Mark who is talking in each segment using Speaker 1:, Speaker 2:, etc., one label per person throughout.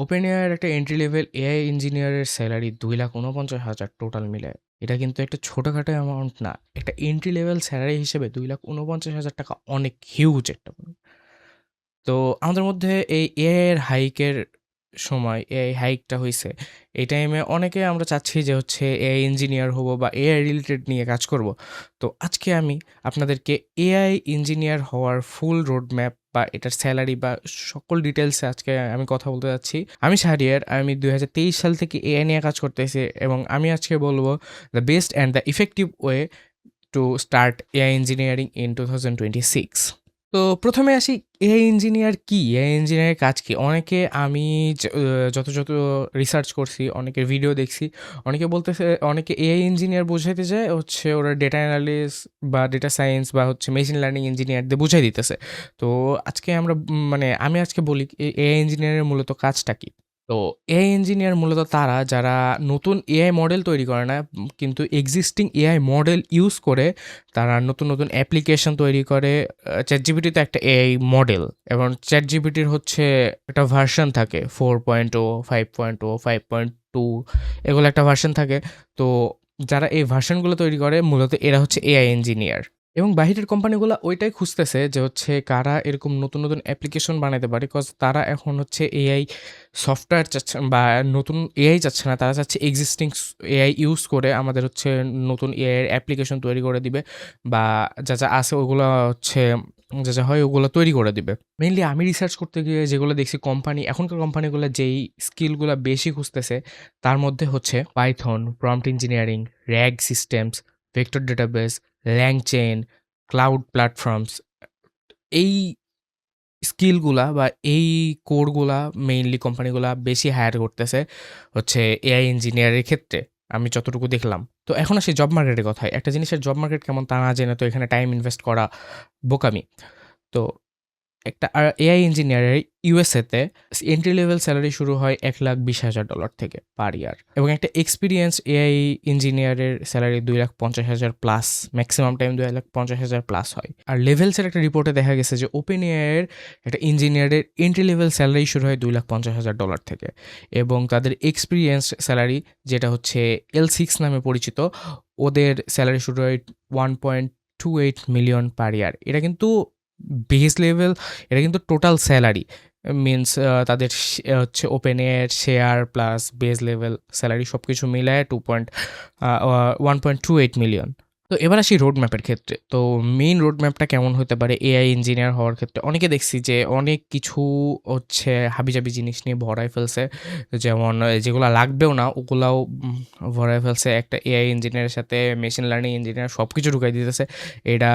Speaker 1: OpenAI এর একটা entry level AI ইঞ্জিনিয়ারের স্যালারি 2,49,000 টোটাল মিলায়। এটা কিন্তু একটা ছোটখাটো অ্যামাউন্ট না। একটা এন্ট্রি লেভেল স্যালারি হিসেবে 2,49,000 টাকা অনেক হিউজ একটা। তো আমাদের মধ্যে এই এআই এর হাইকের সময় এআই হাইকটা হইছে। এই টাইমে অনেকে আমরা চাচ্ছি যে হচ্ছে এআই ইঞ্জিনিয়ার হবো বা এআই রিলেটেড নিয়ে কাজ করব। তো আজকে আমি আপনাদেরকে এআই ইঞ্জিনিয়ার হওয়ার ফুল রোড ম্যাপ বা এটার স্যালারি বা সকল ডিটেইলসে আজকে আমি কথা বলতে যাচ্ছি। আমি শাহরিয়ার, আমি 2023 সাল থেকে এআই নিয়ে কাজ করতেছি এবং আমি আজকে বলবো the best and the effective way to start AI engineering in 2026। তো প্রথমে আসি, এআই ইঞ্জিনিয়ার কি? এআই ইঞ্জিনিয়ারের কাজ কি? অনেকে আমি যত রিসার্চ করছি, অনেকের ভিডিও দেখছি, অনেকে বলতেছে, অনেকে এআই ইঞ্জিনিয়ার বোঝাইতে যায় হচ্ছে ওরা ডেটা অ্যানালিস্ট বা ডেটা সায়েন্স বা হচ্ছে মেশিন লার্নিং ইঞ্জিনিয়ারদের বুঝাই দিতেছে। তো আজকে আমরা মানে আমি আজকে বলি এআই ইঞ্জিনিয়ারের মূলত কাজটা কি? তো এআই ইঞ্জিনিয়ার মূলত তারা যারা নতুন এআই মডেল তৈরি করে না, কিন্তু এক্সিস্টিং এআই মডেল ইউজ করে তারা নতুন অ্যাপ্লিকেশন তৈরি করে। ChatGPT তো একটা এআই মডেল এবং ChatGPTর হচ্ছে একটা ভার্সন থাকে 4.0, 5.0, 5.2, এগুলো একটা ভার্সন থাকে। তো যারা এই ভার্সনগুলো তৈরি করে মূলত এরা হচ্ছে এআই ইঞ্জিনিয়ার। এবং বাহিরের কোম্পানিগুলো ওইটাই খুঁজতেছে যে হচ্ছে কারা এরকম নতুন অ্যাপ্লিকেশন বানাতে পারে, কজ তারা এখন হচ্ছে এআই সফটওয়্যার চাচ্ছে বা নতুন এআই চাচ্ছে না, তারা চাচ্ছে এক্সিস্টিং এআই ইউজ করে আমাদের হচ্ছে নতুন এআই এর অ্যাপ্লিকেশন তৈরি করে দিবে বা যা আছে ওগুলো হচ্ছে যা হয় ওগুলো তৈরি করে দিবে। মেইনলি আমি রিসার্চ করতে গিয়ে যেগুলো দেখছি, এখনকার কোম্পানিগুলো যেই স্কিলগুলো বেশি খুঁজতেছে তার মধ্যে হচ্ছে Python, prompt engineering, RAG systems, vector database, LangChain, cloud platforms. এই স্কিলগুলা বা এই কোরগুলা মেইনলি কোম্পানিগুলা বেশি হায়ার করতেছে হচ্ছে এআই ইঞ্জিনিয়ারের ক্ষেত্রে, আমি যতটুকু দেখলাম। তো এখন আসি জব মার্কেটের কথায়। একটা জিনিসের জব মার্কেট কেমন তা না জেনে তো এখানে টাইম ইনভেস্ট করা বোকামি। তো একটা এআই ইঞ্জিনিয়ারের ইউএসএতে এন্ট্রি লেভেল স্যালারি শুরু হয় $1,20,000 থেকে পার ইয়ার, এবং একটা এক্সপিরিয়েন্স এআই ইঞ্জিনিয়ারের salary 2,50,000 plus, maximum time 2,50,000 plus হয়। আর লেভেলসের একটা রিপোর্টে দেখা গেছে যে ওপেন এআইয়ের একটা ইঞ্জিনিয়ারের এন্ট্রি লেভেল স্যালারি শুরু হয় $2,50,000 থেকে, এবং তাদের এক্সপিরিয়েন্স স্যালারি যেটা হচ্ছে L6 নামে পরিচিত, ওদের স্যালারি শুরু হয় 1.28 মিলিয়ন পার ইয়ার। এটা কিন্তু বেস লেভেল, এটা কিন্তু টোটাল স্যালারি মিনস তাদের হচ্ছে ওপেন এর share plus base level salary সব কিছু মিলায় 1.28 মিলিয়ন। তো এবার আসি রোড ম্যাপের ক্ষেত্রে। তো মেইন রোড ম্যাপটা কেমন হতে পারে এআই ইঞ্জিনিয়ার হওয়ার ক্ষেত্রে? অনেকে দেখছি যে অনেক কিছু হচ্ছে হাবিজাবি জিনিস নিয়ে ভরায় ফেলছে, যেমন যেগুলো লাগবেও না ওগুলাও ভরায় ফেলছে। একটা এআই ইঞ্জিনিয়ারের সাথে মেশিন লার্নিং ইঞ্জিনিয়ার সব কিছু ঢুকাই দিতেছে। এটা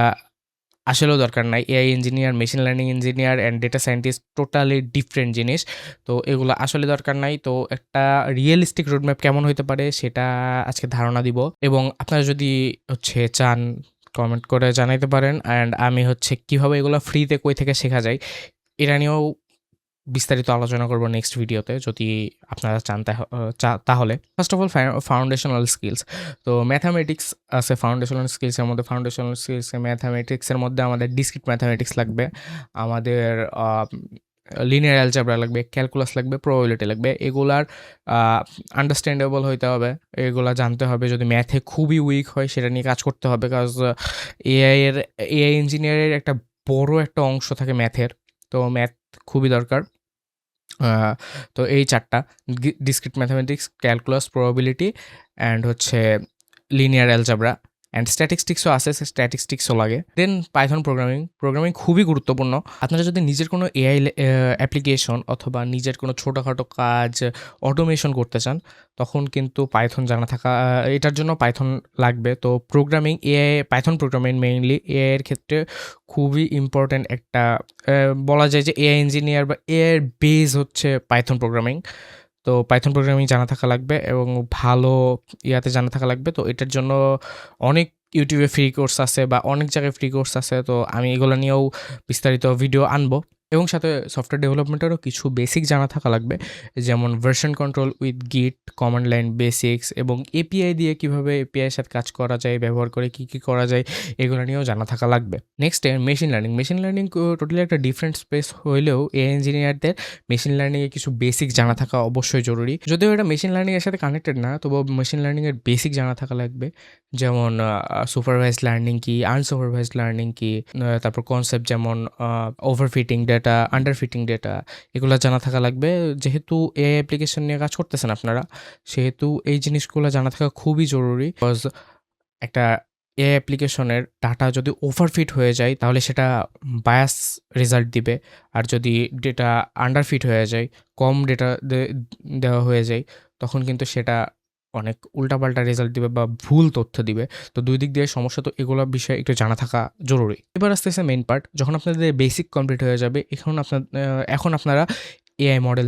Speaker 1: আসলেও দরকার নাই। AI engineer, machine learning engineer and data scientist totally different জিনিস। তো এগুলো আসলে দরকার নাই। তো একটা রিয়েলিস্টিক রোডম্যাপ কেমন হইতে পারে সেটা আজকে ধারণা দিব, এবং আপনারা যদি হচ্ছে চান কমেন্ট করে জানাইতে পারেন। অ্যান্ড আমি হচ্ছে কিভাবে এগুলো ফ্রিতে কই থেকে শেখা যায় এটা নিয়েও বিস্তারিত আলোচনা করব নেক্সট ভিডিওতে, যদি আপনারা চান তাহলে। First of all foundational skills. তো ম্যাথামেটিক্স আছে ফাউন্ডেশনাল স্কিলসের মধ্যে। ফাউন্ডেশনাল স্কিলসে ম্যাথামেটিক্সের মধ্যে আমাদের ডিসক্রিট ম্যাথামেটিক্স লাগবে, আমাদের লিনিয়ার অ্যালজেব্রা লাগবে, ক্যালকুলাস লাগবে, প্রবাবিলিটি লাগবে। এগুলার আন্ডারস্ট্যান্ডেবল হইতে হবে, এগুলা জানতে হবে। যদি ম্যাথে খুবই উইক হয় সেটা নিয়ে কাজ করতে হবে, কাজ এআই ইঞ্জিনিয়ারের একটা বড় একটা অংশ থাকে ম্যাথের। তো ম্যাথ খুবই দরকার। তো এই ৪ টা discrete mathematics, calculus, probability and হচ্ছে লিনিয়ার অ্যালজেব্রা অ্যান্ড স্ট্যাটিস্টিক্সও আছে, স্ট্যাটিস্টিক্সও লাগে। দেন পাইথন প্রোগ্রামিং খুবই গুরুত্বপূর্ণ। আপনারা যদি নিজের কোনো এআই অ্যাপ্লিকেশন অথবা নিজের কোনো ছোটোখাটো কাজ অটোমেশন করতে চান তখন কিন্তু পাইথন জানা থাকা, এটার জন্য পাইথন লাগবে। তো পাইথন প্রোগ্রামিং মেইনলি এআই এর ক্ষেত্রে খুবই ইম্পর্ট্যান্ট একটা, বলা যায় যে এআই ইঞ্জিনিয়ার বা এআই এর বেস হচ্ছে পাইথন প্রোগ্রামিং। তো পাইথন প্রোগ্রামিং জানা থাকা লাগবে এবং ভালো ইয়াতে জানা থাকা লাগবে। তো এটার জন্য অনেক ইউটিউবে ফ্রি কোর্স আছে বা অনেক জায়গায় ফ্রি কোর্স আছে। তো আমি এগুলো নিয়েও বিস্তারিত ভিডিও আনবো। এবং সাথে সফটওয়্যার ডেভেলপমেন্টেরও কিছু বেসিক জানা থাকা লাগবে, যেমন ভার্সন কন্ট্রোল উইথ গিট, কমান্ড লাইন বেসিক্স এবং এপিআই দিয়ে কীভাবে এপিআইয়ের সাথে কাজ করা যায়, ব্যবহার করে কী করা যায়, এগুলো নিয়েও জানা থাকা লাগবে। নেক্সটে মেশিন লার্নিং টোটালি একটা ডিফারেন্ট স্পেস হইলেও এআই ইঞ্জিনিয়ারদের মেশিন লার্নিংয়ে কিছু বেসিক জানা থাকা অবশ্যই জরুরি। যদিও এটা মেশিন লার্নিংয়ের সাথে কানেক্টেড না, তবুও মেশিন লার্নিংয়ের বেসিক জানা থাকা লাগবে, যেমন সুপারভাইজড লার্নিং কি, আনসুপারভাইজড লার্নিং কি, তারপর কনসেপ্ট যেমন ওভারফিটিং ডেটা, আন্ডারফিটিং ডেটা, এগুলো জানা থাকা লাগবে। যেহেতু এআই অ্যাপ্লিকেশন নিয়ে কাজ করতেছেন আপনারা, সেহেতু এই জিনিসগুলো জানা থাকা খুবই জরুরি। বিকজ একটা এআই অ্যাপ্লিকেশনের ডাটা যদি ওভারফিট হয়ে যায় তাহলে সেটা বায়াস রেজাল্ট দিবে, আর যদি ডেটা আন্ডারফিট হয়ে যায়, কম ডেটা দেওয়া হয়ে যায়, তখন কিন্তু সেটা অনেক উল্টাপাল্টা রেজাল্ট দিবে বা ভুল তথ্য দিবে। তো দুই দিক দিয়ে সমস্যা, তো এগুলো বিষয়ে একটু জানা থাকা জরুরি। এবার আসতেছে মেইন পার্ট, যখন আপনাদের বেসিক কমপ্লিট হয়ে যাবে, এখন আপনারা এআই মডেল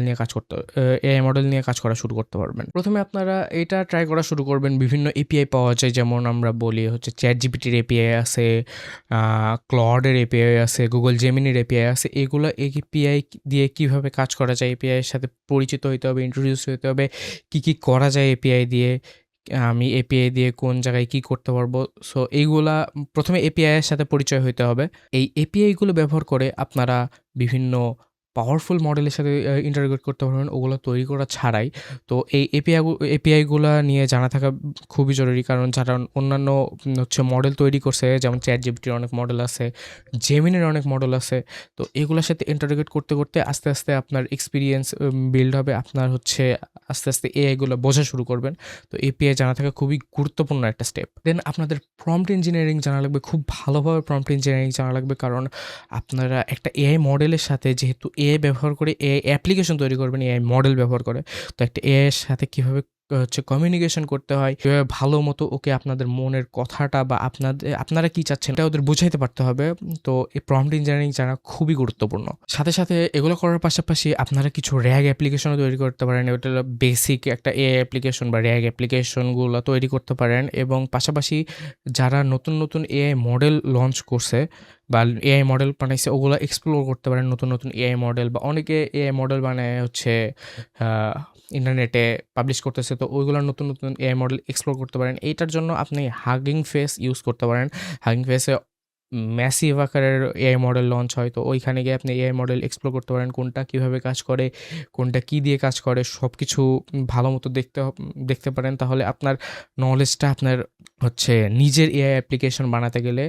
Speaker 1: নিয়ে কাজ করা শুরু করতে পারবেন। প্রথমে আপনারা এটা ট্রাই করা শুরু করবেন। বিভিন্ন এপিআই পাওয়া যায়, যেমন আমরা বলি হচ্ছে চ্যাটজিপিটির এপিআই আছে, ক্লডের এপিআই আছে, গুগল জেমিনির এপিআই আছে। এগুলো এপিআই দিয়ে কীভাবে কাজ করা যায়, এপিআইয়ের সাথে পরিচিত হইতে হবে, ইন্ট্রোডিউস হইতে হবে, কী করা যায় এপিআই দিয়ে, আমি এপিআই দিয়ে কোন জায়গায় কী করতে পারবো। সো এইগুলা প্রথমে এপিআইয়ের সাথে পরিচয় হইতে হবে। এই এপিআইগুলো ব্যবহার করে আপনারা বিভিন্ন পাওয়ারফুল মডেলের সাথে ইন্টারগ্রেট করতে পারবেন, ওগুলো তৈরি করা ছাড়াই। তো এই এপিআইগুলো নিয়ে জানা থাকা খুবই জরুরি, কারণ যারা অন্যান্য হচ্ছে মডেল তৈরি করছে, যেমন চ্যাটজিপিটির অনেক মডেল আছে, জেমিনির অনেক মডেল আছে। তো এগুলোর সাথে ইন্টারগ্রেট করতে করতে আস্তে আস্তে আপনার এক্সপিরিয়েন্স বিল্ড হবে, আপনার হচ্ছে আস্তে আস্তে এআইগুলো বোঝা শুরু করবেন। তো এপিআই জানা থাকা খুবই গুরুত্বপূর্ণ একটা স্টেপ। দেন আপনাদের প্রম্পট ইঞ্জিনিয়ারিং জানা লাগবে, খুব ভালোভাবে প্রম্পট ইঞ্জিনিয়ারিং জানা লাগবে, কারণ আপনারা একটা এআই মডেলের সাথে, যেহেতু এআই ব্যবহার করে এআই অ্যাপ্লিকেশন তৈরি করবেন এআই মডেল ব্যবহার করে, তো একটা এআই এর সাথে কীভাবে হচ্ছে কমিউনিকেশন করতে হয়, কীভাবে ভালো মতো ওকে আপনাদের মনের কথাটা বা আপনারা কী চাচ্ছেন এটা ওদের বুঝাইতে পারতে হবে। তো এই প্রম্পট ইঞ্জিনিয়ারিং জানা খুবই গুরুত্বপূর্ণ। সাথে সাথে এগুলো করার পাশাপাশি আপনারা কিছু র্যাগ অ্যাপ্লিকেশনও তৈরি করতে পারেন। ওটা হলো বেসিক একটা এআই অ্যাপ্লিকেশন বা র্যাগ অ্যাপ্লিকেশনগুলো তৈরি করতে পারেন, এবং পাশাপাশি যারা নতুন এআই মডেল লঞ্চ করছে বা এআই মডেল বানাইছে, ওগুলো এক্সপ্লোর করতে পারেন। নতুন এআই মডেল বা অনেকে এআই মডেল বানায় হচ্ছে ইন্টারনেটে পাবলিশ করতেছে, তো ওইগুলো নতুন এআই মডেল এক্সপ্লোর করতে পারেন। এইটার জন্য আপনি হাগিং ফেস ইউজ করতে পারেন। হাগিং ফেসে ম্যাসিভ আকারের এআই মডেল লঞ্চ হয়, তো ওইখানে গিয়ে আপনি এআই মডেল এক্সপ্লোর করতে পারেন, কোনটা কীভাবে কাজ করে, কোনটা কী দিয়ে কাজ করে, সব কিছু ভালো মতো দেখতে পারেন। তাহলে আপনার নলেজটা আপনার হচ্ছে নিজের এআই অ্যাপ্লিকেশন বানাতে গেলে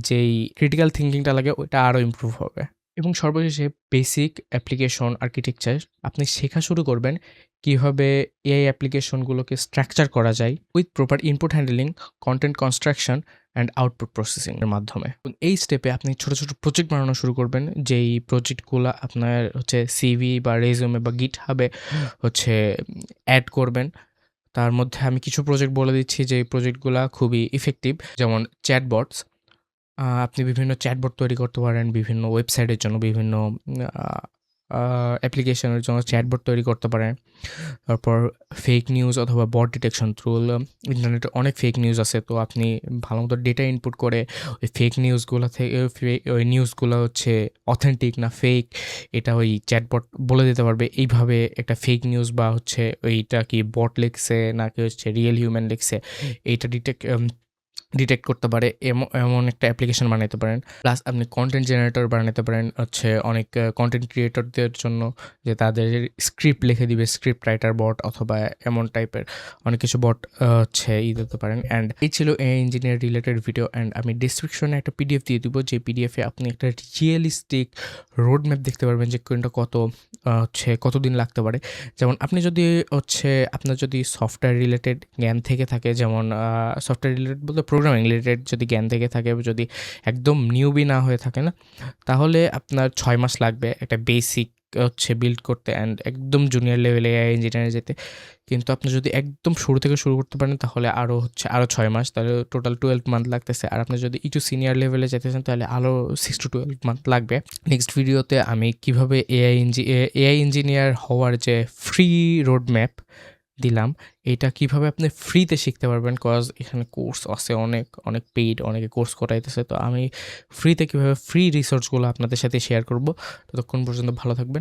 Speaker 1: যেই ক্রিটিক্যাল থিঙ্কিংটা লাগে ওইটা আরও ইমপ্রুভ হবে। এবং সর্বশেষে বেসিক অ্যাপ্লিকেশন আর্কিটেকচার আপনি শেখা শুরু করবেন, কীভাবে এআই অ্যাপ্লিকেশনগুলোকে স্ট্রাকচার করা যায় with proper input handling, content construction and output প্রসেসিংয়ের মাধ্যমে। এই স্টেপে আপনি ছোটো প্রজেক্ট বানানো শুরু করবেন, যেই প্রজেক্টগুলো আপনার হচ্ছে সিভি বা রেজুমে বা গিটহাবে হচ্ছে অ্যাড করবেন। তার মধ্যে আমি কিছু প্রজেক্ট বলে দিচ্ছি, যে প্রজেক্টগুলো খুবই ইফেক্টিভ, যেমন চ্যাটবটস। আপনি বিভিন্ন চ্যাটবট তৈরি করতে পারেন, বিভিন্ন ওয়েবসাইটের জন্য, বিভিন্ন অ্যাপ্লিকেশনের জন্য চ্যাটবট তৈরি করতে পারেন। তারপর ফেক নিউজ অথবা বট ডিটেকশন টুল। ইন্টারনেটে অনেক ফেক নিউজ আছে, তো আপনি ভালো মতো ডেটা ইনপুট করে ওই ফেক নিউজগুলো থেকে ওই নিউজগুলো হচ্ছে অথেন্টিক না ফেক, এটা ওই চ্যাটবট বলে দিতে পারবে। এইভাবে একটা ফেক নিউজ বা হচ্ছে ওইটা কি বট লিখছে নাকি হচ্ছে রিয়েল হিউম্যান লিখছে, এইটা ডিটেক্ট করতে পারে, এমন একটা অ্যাপ্লিকেশন বানাতে পারেন। প্লাস আপনি কন্টেন্ট জেনারেটর বানাতে পারেন হচ্ছে অনেক কন্টেন্ট ক্রিয়েটরদের জন্য, যে তাদের স্ক্রিপ্ট লিখে দিবে, স্ক্রিপ্ট রাইটার বট অথবা এমন টাইপের অনেক কিছু বট হচ্ছে দিতে পারেন। অ্যান্ড এই ছিল AI engineer related video. And আমি ডিসক্রিপশনে একটা পিডিএফ দিয়ে দিব, যে পিডিএফে আপনি একটা রিয়েলিস্টিক রোড ম্যাপ দেখতে পারবেন, যে কোনটা কতদিন লাগতে পারে। যেমন আপনি যদি আপনার যদি সফটওয়্যার রিলেটেড জ্ঞান থেকে থাকে, যেমন সফটওয়্যার রিলেটেড বলতে প্রোগ্রামিং রিলেটেড যদি জ্ঞান থেকে থাকে, যদি একদম নিউবি না হয়ে থাকে না, তাহলে আপনার 6 মাস লাগবে একটা বেসিক বিল্ড করতে অ্যান্ড একদম জুনিয়র লেভেলে এআই ইঞ্জিনিয়ারে যেতে। কিন্তু আপনি যদি একদম শুরু থেকে শুরু করতে পারেন তাহলে আরও 6 মাস, তাহলে টোটাল 12 মান্থ লাগতেছে। আর আপনি যদি একটু সিনিয়র লেভেলে যেতে চান তাহলে আরও 6 to 12 মান্থ লাগবে। নেক্সট ভিডিওতে আমি কীভাবে এআই ইঞ্জিনিয়ার হওয়ার যে ফ্রি রোড ম্যাপ দিলাম। এটা কিভাবে আপনি ফ্রিতে শিখতে পারবেন, কজ এখানে কোর্স আছে অনেক পেইড, অনেকে কোর্স করাইতেছে। তো আমি ফ্রিতে কিভাবে ফ্রি রিসোর্সগুলো আপনাদের সাথে শেয়ার করব। ততক্ষণ পর্যন্ত ভালো থাকবেন।